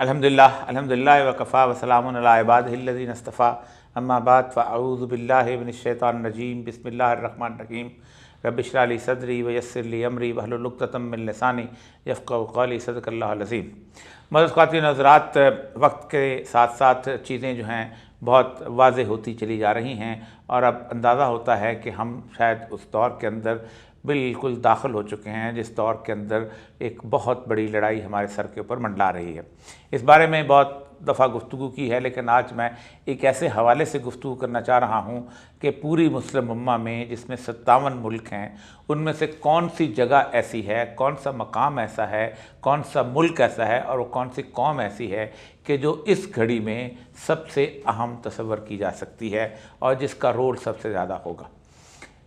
अल्हम्दुलिल्लाह वकफ़ा वसलामुन अला इबादिहिल्लज़ीना इस्तफ़ा अम्मा बाद फ़अऊज़ु बिल्लाहि मिनश्शैतानिर्रजीम बिस्मिल्लाहिर्रहमानिर्रहीम रब्बि इश्रह ली सदरी व यस्सिर ली अमरी वहलुल उक़दतम मिन लिसानी यफ़क़हू क़ौली सदक़ल्लाहुल अज़ीम। मज़ीद ख़वातीन हज़रात, वक्त के साथ साथ चीज़ें जो हैं बहुत वाज़ेह होती चली जा रही हैं और अब अंदाज़ा होता है कि हम शायद उस दौर के अंदर बिल्कुल दाखिल हो चुके हैं जिस दौर के अंदर एक बहुत बड़ी लड़ाई हमारे सर के ऊपर मंडरा रही है। इस बारे में बहुत दफ़ा गुफ्तगू की है, लेकिन आज मैं एक ऐसे हवाले से गुफ्तगू करना चाह रहा हूँ कि पूरी मुस्लिम उम्मा में जिसमें 57 मुल्क हैं, उनमें से कौन सी जगह ऐसी है, कौन सा मकाम ऐसा है, कौन सा मुल्क ऐसा है और वो कौन सी कौम ऐसी है कि जो इस घड़ी में सबसे अहम तस्वर की जा सकती है और जिसका रोल सबसे ज़्यादा होगा।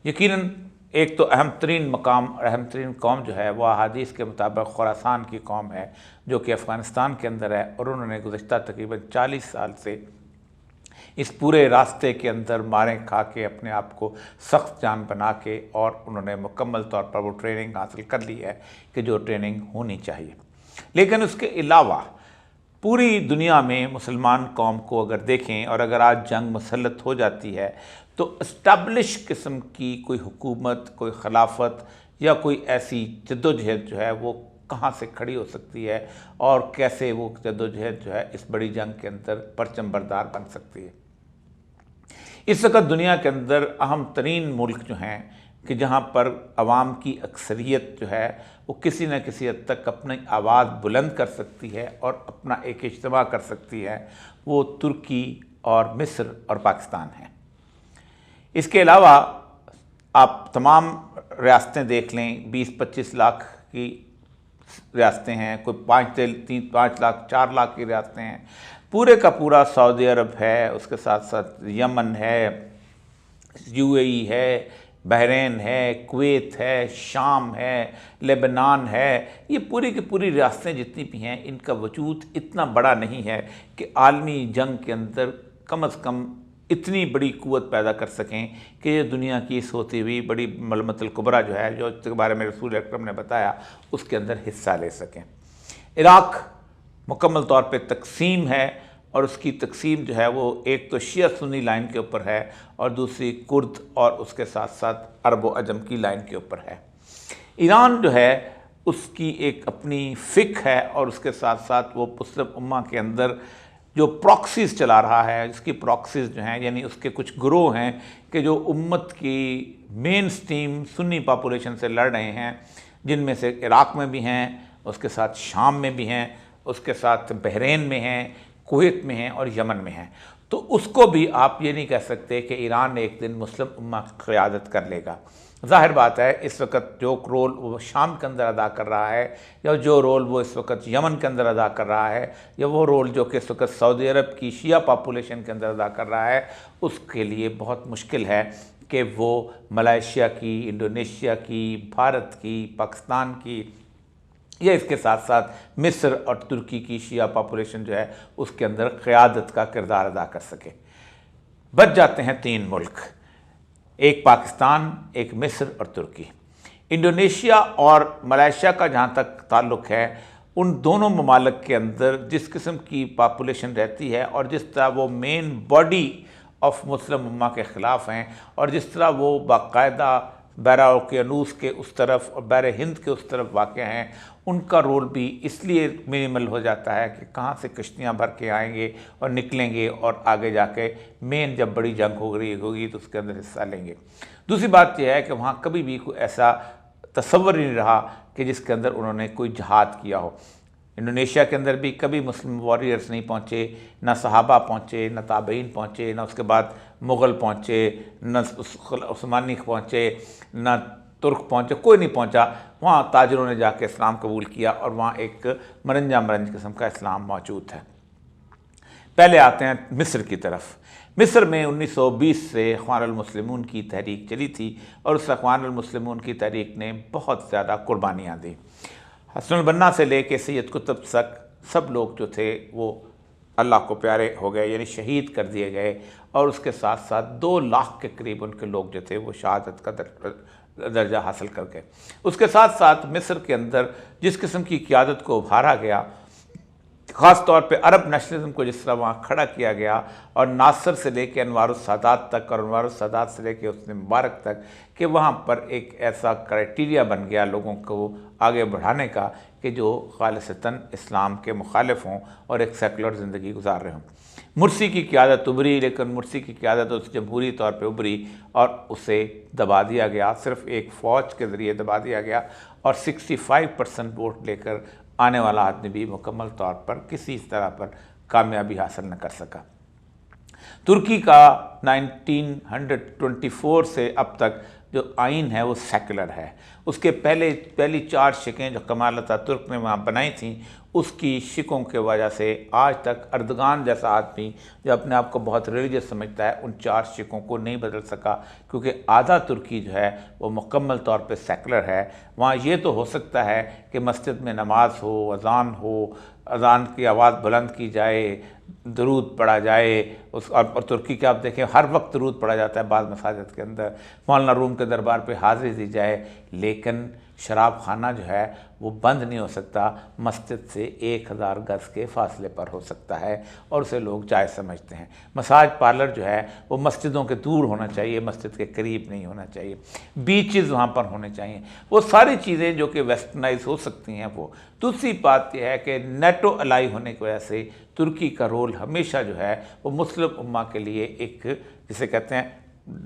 यकीनन एक तो अहम तरीन मकाम और अहम तरीन कौम जो है वह अहादीस के मुताबिक खुरासान की कौम है, जो कि अफ़गानिस्तान के अंदर है और उन्होंने गुज़श्ता तकरीबन 40 साल से इस पूरे रास्ते के अंदर मारें खा के अपने आप को सख्त जान बना के और उन्होंने मुकम्मल तौर पर वो ट्रेनिंग हासिल कर ली है कि जो ट्रेनिंग होनी चाहिए। लेकिन उसके अलावा पूरी दुनिया में मुसलमान कौम को अगर देखें और अगर आज जंग मुसल्लत हो जाती है तो इस्टेब्लिश किस्म की कोई हुकूमत, कोई खिलाफत या कोई ऐसी जद्दोजहद जो है वो कहाँ से खड़ी हो सकती है और कैसे वो जद्दोजहद जो है इस बड़ी जंग के अंदर परचम बरदार बन सकती है। इस वक्त दुनिया के अंदर अहम तरीन मुल्क जो हैं कि जहाँ पर अवाम की अक्सरियत जो है वो किसी न किसी हद तक अपनी आवाज़ बुलंद कर सकती है और अपना एक इज्तिमा कर सकती है, वो तुर्की और मिस्र और पाकिस्तान है। इसके अलावा आप तमाम रियासतें देख लें, 20-25 लाख की रियासतें हैं, कोई 5 लाख 4 लाख की रियासतें हैं, पूरे का पूरा सऊदी अरब है, उसके साथ साथ यमन है, यूएई है, बहरीन है, कुवैत है, शाम है, लेबनान है। ये पूरी की पूरी रियासतें जितनी भी हैं इनका वजूद इतना बड़ा नहीं है कि आलमी जंग के अंदर कम अज़ कम इतनी बड़ी क़ुव्वत पैदा कर सकें कि ये दुनिया की इस होती हुई बड़ी मलमतुल कुबरा जो है, जो इसके बारे में रसूल अकरम ने बताया, उसके अंदर हिस्सा ले सकें। इराक़ मुकम्मल तौर पे तकसीम है और उसकी तकसीम जो है वो एक तो शिया सुन्नी लाइन के ऊपर है और दूसरी कुर्द और उसके साथ साथ अरब व अजम की लाइन के ऊपर है। ईरान जो है उसकी एक अपनी फ़िक है और उसके साथ साथ वो मुस्लिम उम्मा के अंदर जो प्रॉक्सीज़ चला रहा है, जिसकी प्रॉक्सीज़ जो हैं यानी उसके कुछ ग्रोह हैं कि जो उम्मत की मेन स्ट्रीम सुन्नी पॉपुलेशन से लड़ रहे हैं, जिनमें से इराक़ में भी हैं, उसके साथ शाम में भी हैं, उसके साथ बहरीन में हैं, कुवैत में हैं और यमन में हैं। तो उसको भी आप ये नहीं कह सकते कि ईरान एक दिन मुस्लिम उम्मा की क़यादत कर लेगा। ज़ाहिर बात है इस वक्त जो रोल वो शाम के अंदर अदा कर रहा है या जो रोल वो इस वक्त यमन के अंदर अदा कर रहा है या वो रोल जो कि इस वक्त सऊदी अरब की शिया पॉपुलेशन के अंदर अदा कर रहा है, उसके लिए बहुत मुश्किल है कि वो मलेशिया की, इंडोनेशिया की, भारत की, पाकिस्तान की या इसके साथ साथ मिस्र और तुर्की की शिया पॉपुलेशन जो है उसके अंदर क़यादत का किरदार अदा कर सके। बच जाते हैं 3 मुल्क, एक पाकिस्तान, एक मिस्र और तुर्की। इंडोनेशिया और मलेशिया का जहाँ तक ताल्लुक़ है, उन दोनों ममालिक के अंदर जिस किस्म की पॉपुलेशन रहती है और जिस तरह वो मेन बॉडी ऑफ मुस्लिम उम्मा के ख़िलाफ़ हैं और जिस तरह वो बाकायदा बहरा ओकियानूस के उस तरफ और बहर हिंद के उस तरफ वाक़ हैं, उनका रोल भी इसलिए मिनिमल हो जाता है कि कहाँ से कश्तियाँ भर के आएंगे और निकलेंगे और आगे जाके मेन जब बड़ी जंग हो रही होगी तो उसके अंदर हिस्सा लेंगे। दूसरी बात यह है कि वहाँ कभी भी कोई ऐसा तसव्वुर ही नहीं रहा कि जिसके अंदर उन्होंने कोई जहाद किया हो। इंडोनेशिया के अंदर भी कभी मुस्लिम वॉरियर्स नहीं पहुँचे, ना सहाबा पहुँचे, न ताबईन पहुँचे, ना उसके बाद मुग़ल पहुँचे, न उस्मानी पहुँचे, न तुर्क पहुँचे, कोई नहीं पहुँचा। वहाँ ताजरों ने जाके इस्लाम कबूल किया और वहाँ एक मरंजा मरंज किस्म का इस्लाम मौजूद है। पहले आते हैं मिस्र की तरफ। मिस्र में 1920 से इख़वानुल मुस्लिमून की तहरीक चली थी और उस इख़वानुल मुस्लिमून की तहरीक ने बहुत ज़्यादा कुर्बानियाँ दी। हसन बन्ना से लेके सैयद कुतुब तक सब लोग जो थे वो अल्लाह को प्यारे हो गए, यानी शहीद कर दिए गए और उसके साथ साथ 2 लाख के करीब उनके लोग जो थे वो शहादत का दर्जा हासिल कर गए। उसके साथ साथ मिस्र के अंदर जिस किस्म की क़यादत को उभारा गया ख़ास तौर पे अरब नेशनलिज्म को जिस तरह वहाँ खड़ा किया गया और नासिर से लेके अनवारुस सादात तक और अनवारुस सादात से लेके उसने मुबारक तक, कि वहाँ पर एक ऐसा क्राइटेरिया बन गया लोगों को आगे बढ़ाने का कि जो खालिसतन इस्लाम के मुखालिफ हों और एक सेकुलर ज़िंदगी गुजार रहे हों। मुर्सी की क़यादत उभरी, लेकिन मुर्सी की क़यादत उस जमहूरी तौर पे उभरी और उसे दबा दिया गया, सिर्फ एक फ़ौज के ज़रिए दबा दिया गया और 65% वोट लेकर आने वाला आदमी भी मुकम्मल तौर पर किसी तरह पर कामयाबी हासिल न कर सका। तुर्की का 1924 से अब तक जो आइन है वो सेकुलर है। उसके पहली 4 शिकें जो कमाल अतातुर्क ने वहाँ बनाई थी, उसकी शिकों के वजह से आज तक अर्दगान जैसा आदमी जो अपने आप को बहुत रिलीजियस समझता है, उन 4 शिकों को नहीं बदल सका, क्योंकि आधा तुर्की जो है वो मुकम्मल तौर पे सेकुलर है। वहाँ ये तो हो सकता है कि मस्जिद में नमाज हो, अज़ान की आवाज़ बुलंद की जाए, दरूद पढ़ा जाए, और तुर्की के आप देखें हर वक्त दरूद पढ़ा जाता है बाज़ मसाजिद के अंदर, मौलाना रूम के दरबार पे हाज़िरी दी जाए, लेकिन शराब खाना जो है वो बंद नहीं हो सकता, मस्जिद से 1000 गज़ के फासले पर हो सकता है और उसे लोग जायज़ समझते हैं। मसाज पार्लर जो है वो मस्जिदों के दूर होना चाहिए, मस्जिद के करीब नहीं होना चाहिए। बीचेस वहाँ पर होने चाहिए। वो सारी चीज़ें जो कि वेस्टर्नाइज हो सकती हैं वो। दूसरी बात यह है कि नेटो अलाई होने की वजह से तुर्की का रोल हमेशा जो है वो मुस्लिम उम्मा के लिए एक, जिसे कहते हैं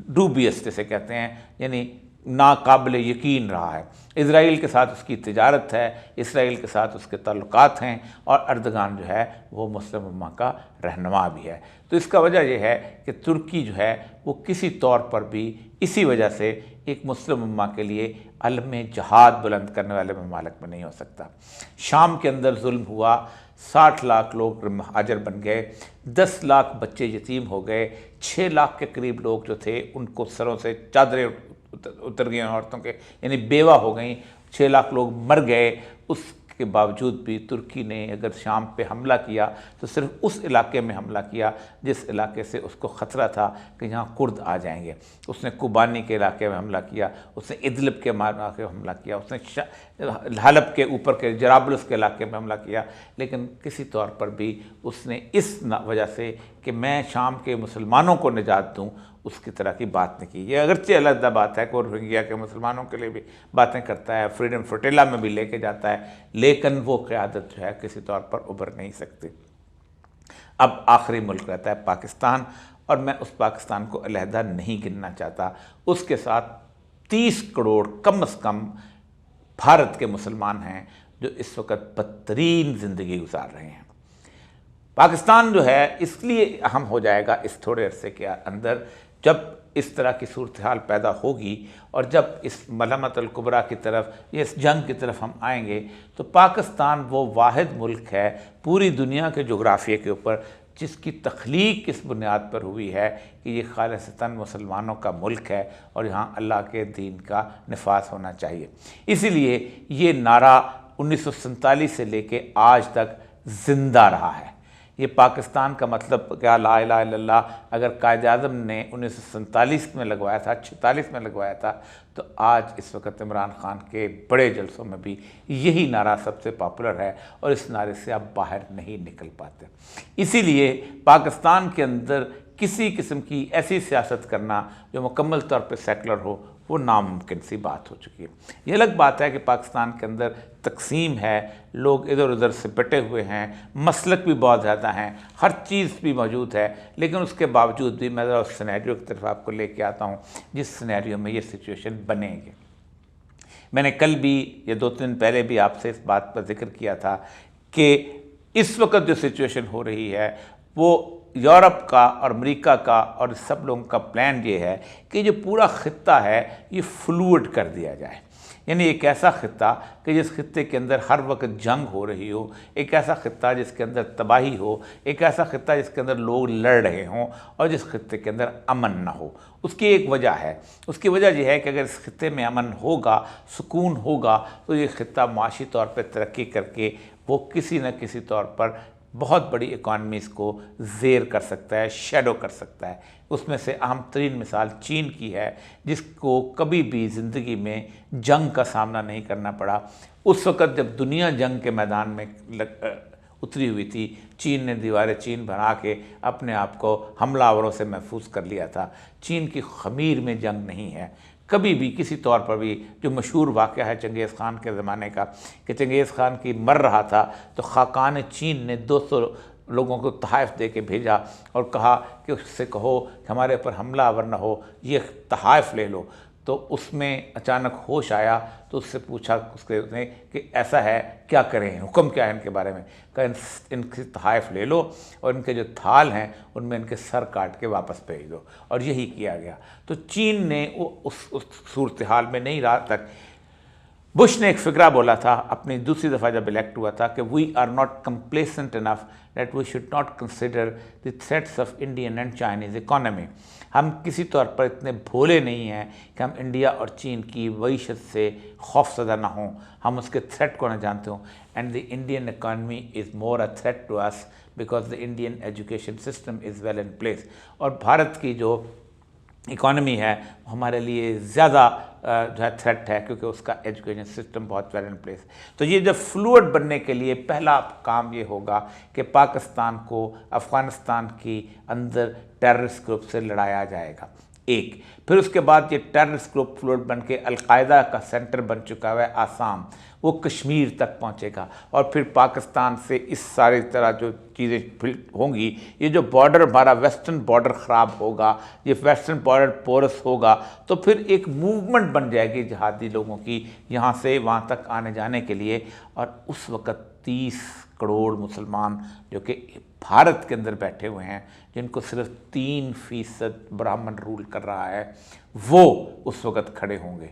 डूबियस, जिसे कहते हैं यानी नाकाबिल यकीन रहा है। इज़राइल के साथ उसकी तिजारत है, इसराइल के साथ उसके ताल्लुकात हैं और अर्दगान जो है वो मुस्लिम उम्मा का रहनुमा भी है। तो इसका वजह यह है कि तुर्की जो है वो किसी तौर पर भी इसी वजह से एक मुस्लिम उम्मा के लिए अलम जहाद बुलंद करने वाले ममालिक में नहीं हो सकता। शाम के अंदर जुल्म हुआ, 60 लाख लोग महाजर बन गए, 10 लाख बच्चे यतीम हो गए, 6 लाख के करीब लोग जो थे उनको सरों से चादरें उतर गई औरतों के, यानी बेवा हो गई, 6 लाख लोग मर गए। उसके बावजूद भी तुर्की ने अगर शाम पे हमला किया तो सिर्फ उस इलाके में हमला किया जिस इलाके से उसको ख़तरा था कि यहाँ कुर्द आ जाएंगे। उसने कुबानी के इलाके में हमला किया, उसने इदलिब के इलाके में हमला किया, उसने हलब के ऊपर के जराबलस के इलाके में हमला किया, लेकिन किसी तौर पर भी उसने इस वजह से कि मैं शाम के मुसलमानों को निजात दूँ, उसकी तरह की बात नहीं की। ये अगरचे अलग बात है कि रोहिंग्या के मुसलमानों के लिए भी बातें करता है, फ्रीडम फ्लोटिला में भी लेके जाता है, लेकिन वो क़यादत जो है किसी तौर पर उभर नहीं सकती। अब आखिरी मुल्क रहता है पाकिस्तान, और मैं उस पाकिस्तान को अलहदा नहीं गिनना चाहता। उसके साथ 30 करोड़ कम से कम भारत के मुसलमान हैं जो इस वक्त बदतरीन ज़िंदगी गुजार रहे हैं। पाकिस्तान जो है इसलिए अहम हो जाएगा इस थोड़े अरसे के अंदर, जब इस तरह की सूरत हाल पैदा होगी और जब इस मलमत अल कुबरा की तरफ, इस जंग की तरफ हम आएंगे, तो पाकिस्तान वो वाहिद मुल्क है पूरी दुनिया के जोग्राफिया के ऊपर जिसकी तख्लीक इस बुनियाद पर हुई है कि ये खालिसतन मुसलमानों का मुल्क है और यहाँ अल्लाह के दीन का निफाज होना चाहिए। इसीलिए ये नारा 1947 से लेके आज तक ज़िंदा रहा है। ये पाकिस्तान का मतलब क्या, ला इलाहा इल्लल्लाह, अगर कायद-ए-आज़म ने 1947 में लगवाया था, 46 में लगवाया था, तो आज इस वक्त इमरान खान के बड़े जलसों में भी यही नारा सबसे पॉपुलर है और इस नारे से आप बाहर नहीं निकल पाते। इसीलिए पाकिस्तान के अंदर किसी किस्म की ऐसी सियासत करना जो मुकम्मल तौर पर सेकुलर हो, वो नामुमकिन सी बात हो चुकी है। ये अलग बात है कि पाकिस्तान के अंदर तकसीम है, लोग इधर उधर से बटे हुए हैं, मसलक भी बहुत ज़्यादा हैं, हर चीज़ भी मौजूद है, लेकिन उसके बावजूद भी मैं ज़रा उस सिनेरियो की तरफ आपको लेके आता हूँ जिस सिनेरियो में ये सिचुएशन बनेगी। मैंने कल भी या 2 दिन पहले भी आपसे इस बात पर जिक्र किया था कि इस वक्त जो सिचुएशन हो रही है वो यूरोप का और अमेरिका का और सब लोगों का प्लान ये है कि जो पूरा ख़ित्ता है ये फ्लूइड कर दिया जाए, यानी एक ऐसा ख़ित्ता कि जिस खित्ते के अंदर हर वक्त जंग हो रही हो, एक ऐसा ख़ित्ता जिसके अंदर तबाही हो, एक ऐसा ख़ित्ता जिसके अंदर लोग लड़ रहे हों और जिस खित्ते के अंदर अमन ना हो। उसकी एक वजह है, उसकी वजह यह है कि अगर इस खित्ते में अमन होगा, सुकून होगा, तो ये ख़ित्ता माशी तौर पर तरक्की करके वो किसी न किसी तौर पर बहुत बड़ी इकॉनमीज़ को ज़ेर कर सकता है, शैडो कर सकता है। उसमें से अहम तरीन मिसाल चीन की है, जिसको कभी भी ज़िंदगी में जंग का सामना नहीं करना पड़ा। उस वक़्त जब दुनिया जंग के मैदान में उतरी हुई थी। चीन ने दीवारें चीन बना के अपने आप को हमलावरों से महफूज कर लिया था। चीन की ख़मीर में जंग नहीं है कभी भी किसी तौर पर भी। जो मशहूर वाक़या है चंगेज़ ख़ान के ज़माने का कि चंगेज़ ख़ान की मर रहा था तो ख़ाक़ान चीन ने 200 लोगों को तहाइफ दे के भेजा और कहा कि उससे कहो कि हमारे ऊपर हमला आवर न हो, ये तहाइफ ले लो। तो उसमें अचानक होश आया तो उससे पूछा उसने कि ऐसा है क्या करें, हुक्म क्या है इनके बारे में। कहा इनकी तहाइफ ले लो और इनके जो थाल हैं उनमें इनके सर काट के वापस भेज दो। और यही किया गया। तो चीन ने उस सूरत हाल में नहीं रहा तक। बुश ने एक फ़िक्रा बोला था अपनी दूसरी दफ़ा जब इलेक्ट हुआ था कि we are not complacent enough that we should not consider the threats of Indian and Chinese economy. हम किसी तौर पर इतने भोले नहीं हैं कि हम इंडिया और चीन की वईशत से खौफज़दा ना हों, हम उसके थ्रेट को ना जानते हों। And the Indian economy is more a threat to us because the Indian education system is well in place. और भारत की जो इकॉनमी है हमारे लिए ज़्यादा जो है थ्रेट है क्योंकि उसका एजुकेशन सिस्टम बहुत वेल इन प्लेस। तो ये जब फ्लूइड बनने के लिए पहला काम ये होगा कि पाकिस्तान को अफ़गानिस्तान की अंदर टेररिस्ट ग्रुप से लड़ाया जाएगा एक। फिर उसके बाद ये टेररिस्ट ग्रुप फ्लूइड बन के अलकायदा का सेंटर बन चुका है आसाम, वो कश्मीर तक पहुंचेगा। और फिर पाकिस्तान से इस सारी तरह जो चीज़ें होंगी, ये जो बॉर्डर हमारा वेस्टर्न बॉर्डर ख़राब होगा, ये वेस्टर्न बॉर्डर पोरस होगा, तो फिर एक मूवमेंट बन जाएगी जिहादी लोगों की यहाँ से वहाँ तक आने जाने के लिए। और उस वक़्त 30 करोड़ मुसलमान जो कि भारत के अंदर बैठे हुए हैं, जिनको सिर्फ 3% ब्राह्मण रूल कर रहा है, वो उस वक़्त खड़े होंगे।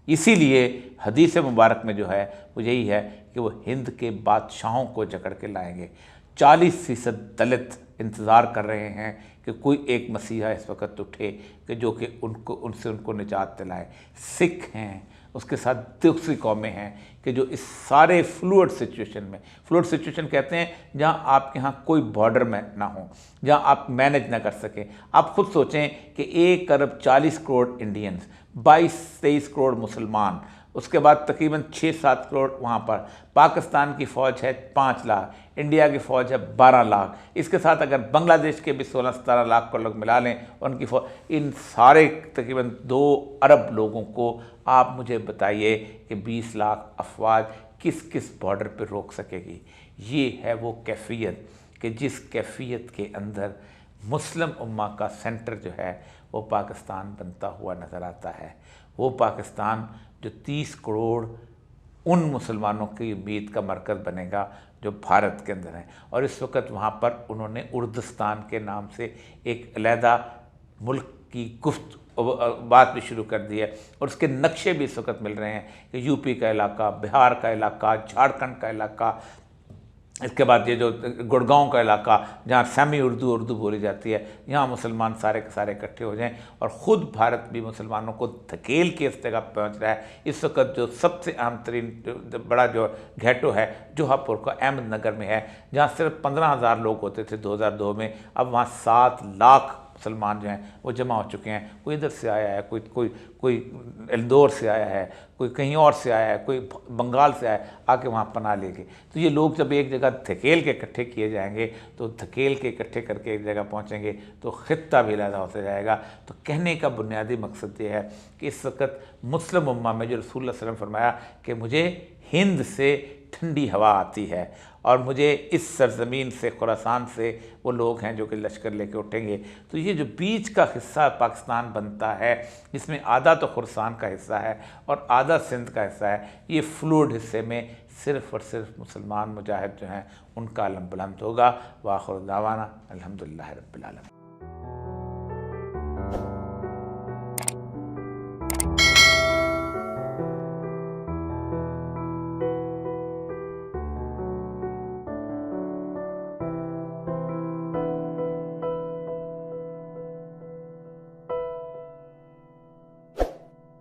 इसीलिए हदीस मुबारक में जो है वो यही है कि वो हिंद के बादशाहों को जकड़ के लाएंगे। 40% दलित इंतज़ार कर रहे हैं कि कोई एक मसीहा इस वक्त उठे कि जो कि उनको निजात दिलाए। सिख हैं, उसके साथ दूसरी कौमें हैं कि जो इस सारे फ्लूइड सिचुएशन में, फ्लूइड सिचुएशन कहते हैं जहां आपके यहाँ कोई बॉर्डर में ना हो, जहां आप मैनेज ना कर सकें। आप खुद सोचें कि 1 अरब 40 करोड़ इंडियंस, 22-23 करोड़ मुसलमान, उसके बाद तकरीबन 6-7 करोड़ वहाँ पर। पाकिस्तान की फ़ौज है 5 लाख, इंडिया की फ़ौज है 12 लाख, इसके साथ अगर बांग्लादेश के भी 16-17 लाख को लोग मिला लें उनकी फ़ौज, इन सारे तकरीबन 2 अरब लोगों को आप मुझे बताइए कि 20 लाख अफवाज किस किस बॉर्डर पर रोक सकेगी। ये है वो कैफियत कि जिस कैफियत के अंदर मुस्लिम उम्मा का सेंटर जो है वो पाकिस्तान बनता हुआ नज़र आता है। वो पाकिस्तान जो 30 करोड़ उन मुसलमानों की उम्मीद का मरकज़ बनेगा जो भारत के अंदर हैं। और इस वक्त वहाँ पर उन्होंने उर्दुस्तान के नाम से एक अलहदा मुल्क की बात भी शुरू कर दी है। और उसके नक्शे भी इस वक्त मिल रहे हैं कि यूपी का इलाका, बिहार का इलाका, झारखंड का इलाका, इसके बाद ये जो गुड़गांव का इलाका जहाँ सेमी उर्दू बोली जाती है, यहाँ मुसलमान सारे के सारे इकट्ठे हो जाएं। और ख़ुद भारत भी मुसलमानों को धकेल के इस जगह पहुँच रहा है। इस वक्त जो सबसे अहम तरीन बड़ा जो घेटो है जोहापुर का अहमदनगर में है, जहाँ सिर्फ 15,000 लोग होते थे 2002 में, अब वहाँ 7 लाख मुसलमान जो हैं वो जमा हो चुके हैं। कोई इधर से आया है, कोई इंदौर से आया है, कोई कहीं और से आया है, कोई बंगाल से आया है, आके वहाँ पनाह लेके। तो ये लोग जब एक जगह धकेल के इकट्ठे किए जाएंगे तो धकेल के इकट्ठे करके एक जगह पहुँचेंगे तो खित्ता भी अलग होता जाएगा। तो कहने का बुनियादी मकसद ये है कि इस वक्त मुस्लिम उम्मा में जो रसूलुल्लाह सल्लल्लाहु अलैहि वसल्लम फरमाया कि मुझे हिंद से ठंडी हवा आती है और मुझे इस सरज़मीन से, खुरासान से वो लोग हैं जो कि लश्कर लेके उठेंगे। तो ये जो बीच का हिस्सा पाकिस्तान बनता है, जिसमें आधा तो खुरासान का हिस्सा है और आधा सिंध का हिस्सा है, ये फ्लूइड हिस्से में सिर्फ़ और सिर्फ मुसलमान मुजाहिद जो हैं उनका अलम बुलंद होगा। व आखिर दावाना अल्हम्दुलिल्लाहि रब्बिल आलमीन।